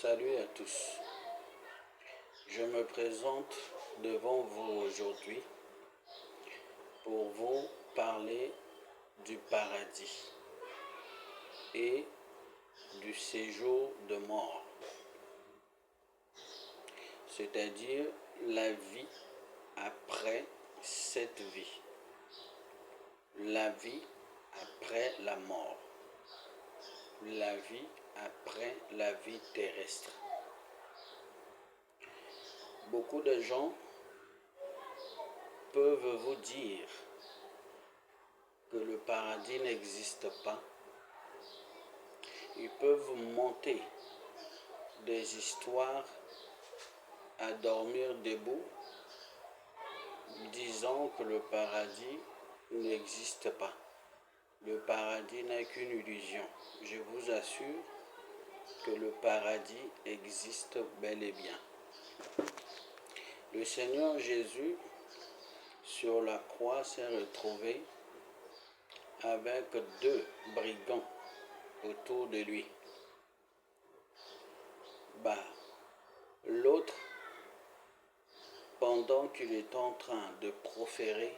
Salut à tous. Je me présente devant vous aujourd'hui pour vous parler du paradis et du séjour de mort, c'est-à-dire la vie après cette vie, la vie après la mort, la vie après la vie terrestre. Beaucoup de gens peuvent vous dire que le paradis n'existe pas. Ils peuvent monter des histoires à dormir debout, disant que le paradis n'existe pas. Le paradis n'est qu'une illusion. Je vous assure que le paradis existe bel et bien. Le Seigneur Jésus, sur la croix, s'est retrouvé avec deux brigands autour de lui. L'autre, pendant qu'il est en train de proférer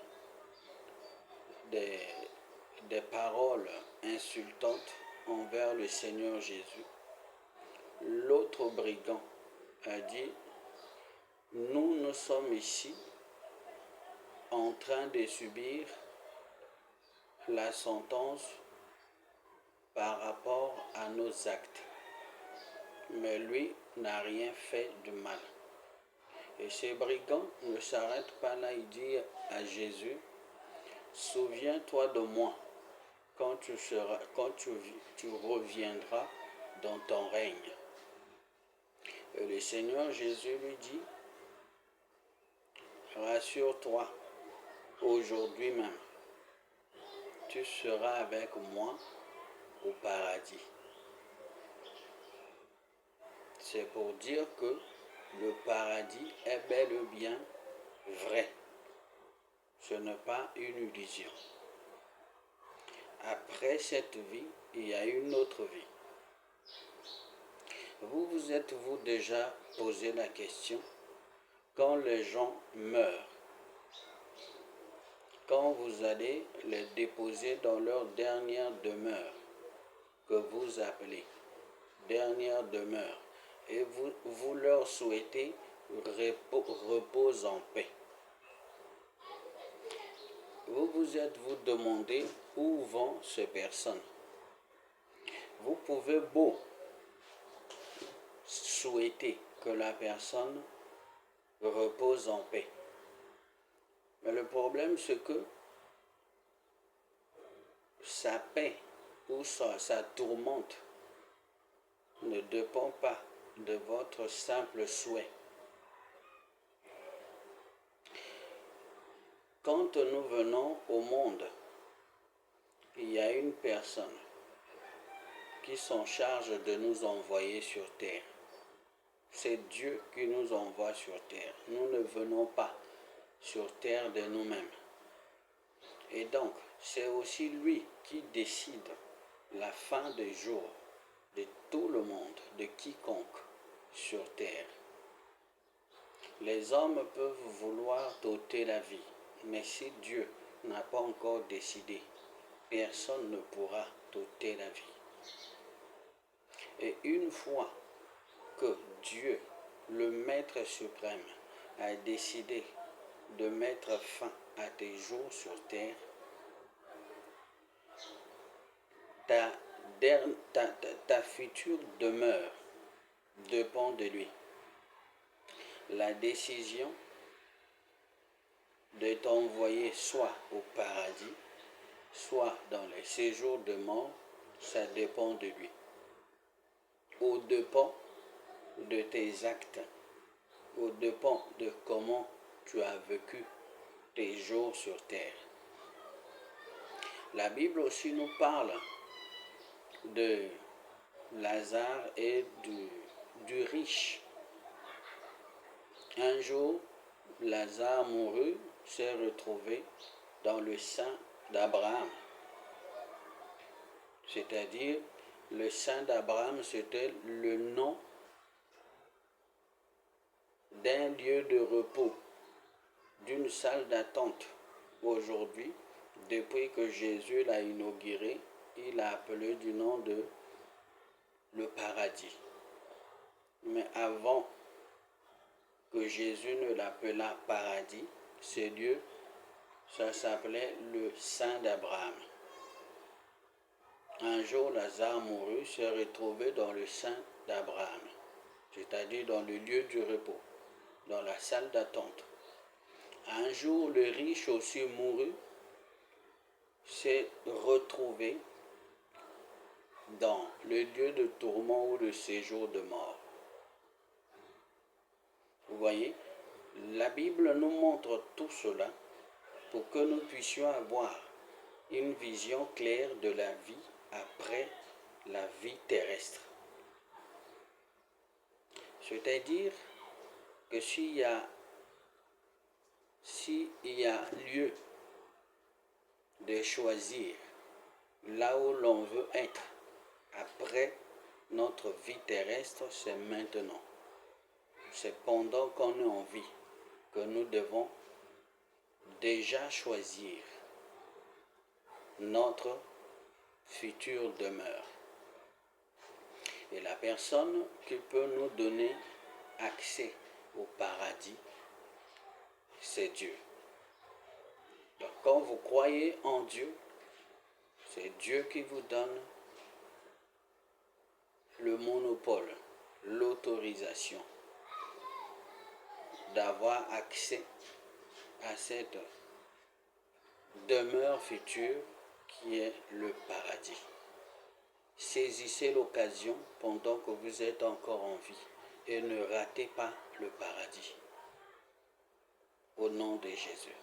des paroles insultantes envers le Seigneur Jésus, l'autre brigand a dit: nous sommes ici en train de subir la sentence par rapport à nos actes. Mais lui n'a rien fait de mal. Et ces brigands ne s'arrêtent pas là, ils disent à Jésus: souviens-toi de moi quand tu reviendras dans ton règne. Et le Seigneur Jésus lui dit: rassure-toi, aujourd'hui même, tu seras avec moi au paradis. C'est pour dire que le paradis est bel et bien vrai. Ce n'est pas une illusion. Après cette vie, il y a une autre vie. Vous êtes-vous déjà posé la question, quand les gens meurent, quand vous allez les déposer dans leur dernière demeure, que vous appelez dernière demeure, et vous leur souhaitez repose en paix, vous êtes-vous demandé où vont ces personnes? Vous pouvez beau souhaiter que la personne repose en paix, mais le problème c'est que sa paix ou sa tourmente ne dépend pas de votre simple souhait. Quand nous venons au monde, il y a une personne qui s'en charge de nous envoyer sur terre. C'est Dieu qui nous envoie sur terre. Nous ne venons pas sur terre de nous-mêmes. Et donc, c'est aussi lui qui décide la fin des jours de tout le monde, de quiconque sur terre. Les hommes peuvent vouloir t'ôter la vie, mais si Dieu n'a pas encore décidé, personne ne pourra t'ôter la vie. Et une fois que Dieu, le Maître suprême, a décidé de mettre fin à tes jours sur terre, ta future demeure dépend de lui. La décision de t'envoyer soit au paradis, soit dans les séjours de mort, ça dépend de lui. Au dépend de tes actes, au dépend de comment tu as vécu tes jours sur terre. La Bible aussi nous parle de Lazare et du riche. Un jour, Lazare mourut, s'est retrouvé dans le sein d'Abraham. C'est-à-dire, le sein d'Abraham, c'était le nom d'un lieu de repos, d'une salle d'attente. Aujourd'hui, depuis que Jésus l'a inauguré, il l'a appelé du nom de le paradis. Mais avant que Jésus ne l'appelât paradis, ce lieu, ça s'appelait le sein d'Abraham. Un jour, Lazare mourut, se retrouvait dans le sein d'Abraham, c'est-à-dire dans le lieu du repos, dans la salle d'attente. Un jour, le riche aussi mourut, s'est retrouvé dans le lieu de tourment ou de séjour de mort. Vous voyez, la Bible nous montre tout cela pour que nous puissions avoir une vision claire de la vie après la vie terrestre. C'est-à-dire que s'il y a lieu de choisir là où l'on veut être après notre vie terrestre, c'est maintenant. C'est pendant qu'on est en vie que nous devons déjà choisir notre future demeure. Et la personne qui peut nous donner accès au paradis, c'est Dieu. Donc quand vous croyez en Dieu, c'est Dieu qui vous donne le monopole, l'autorisation d'avoir accès à cette demeure future qui est le paradis. Saisissez l'occasion pendant que vous êtes encore en vie et ne ratez pas le paradis. Au nom de Jésus.